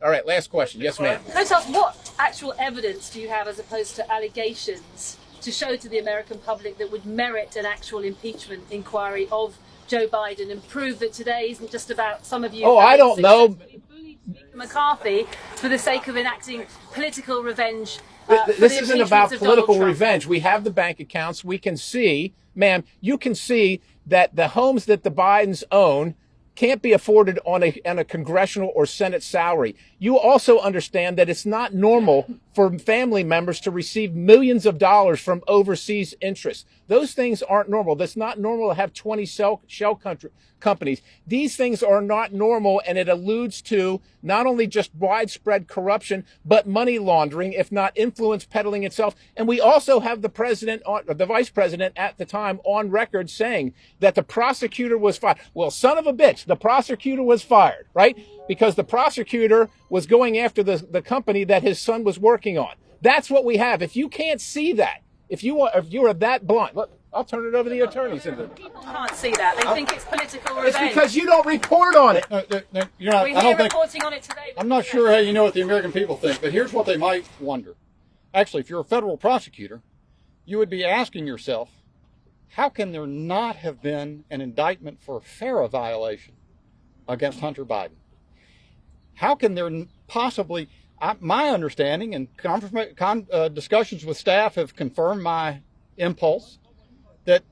All right, last question. Yes, ma'am. Can I just ask, what actual evidence do you have as opposed to allegations to show to the American public that would merit an actual impeachment inquiry of Joe Biden and prove that today isn't just about some of you... Oh, I don't know. ...bullied Speaker McCarthy for the sake of enacting political revenge? This isn't about political revenge. We have the bank accounts. We can see, ma'am, you can see that the homes that the Bidens own can't be afforded on a congressional or Senate salary. You also understand that it's not normal for family members to receive millions of dollars from overseas interests. Those things aren't normal. That's not normal to have 20 shell companies. These things are not normal, and it alludes to not only just widespread corruption, but money laundering, if not influence peddling itself. And we also have the president, or the vice president at the time, on record saying that the prosecutor was fired. Well, son of a bitch, the prosecutor was fired, right? Because the prosecutor was going after the company that his son was working on. That's what we have. If you can't see that, if you are that blunt, look, I'll turn it over to the attorneys. People can't see that. They think it's political revenge. It's because you don't report on it. We're here reporting on it today. I'm not sure how you know what the American people think, but here's what they might wonder. Actually, if you're a federal prosecutor, you would be asking yourself, how can there not have been an indictment for a FARA violation against Hunter Biden? How can there possibly, my understanding and discussions with staff have confirmed my impulse that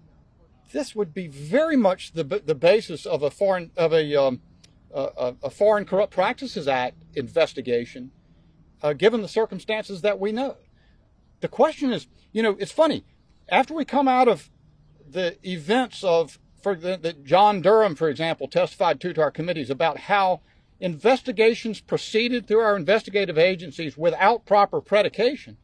this would be very much the basis of a Foreign Corrupt Practices Act investigation, given the circumstances that we know. The question is, it's funny, after we come out of the events that John Durham, for example, testified to our committees about how investigations proceeded through our investigative agencies without proper predication.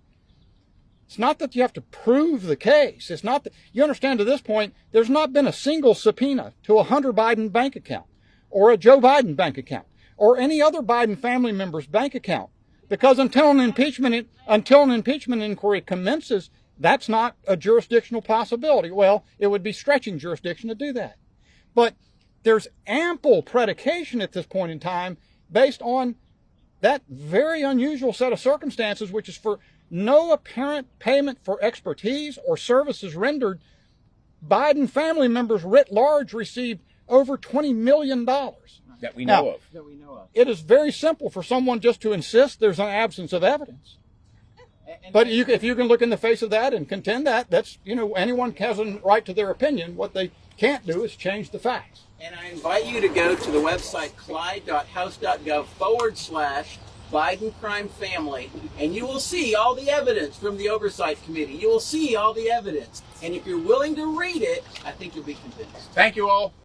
It's not that you have to prove the case. It's not that, you understand, to this point, there's not been a single subpoena to a Hunter Biden bank account or a Joe Biden bank account or any other Biden family member's bank account. Because until an impeachment inquiry commences, that's not a jurisdictional possibility. Well, it would be stretching jurisdiction to do that. But there's ample predication at this point in time based on that very unusual set of circumstances, which is for no apparent payment for expertise or services rendered. Biden family members writ large received over $20 million. That we know of. It is very simple for someone just to insist there's an absence of evidence. But if you can look in the face of that and contend that, that's, anyone has a right to their opinion. What they can't do is change the facts. And I invite you to go to the website clyde.house.gov/Biden crime family, and you will see all the evidence from the Oversight Committee. You will see all the evidence. And if you're willing to read it, I think you'll be convinced. Thank you all.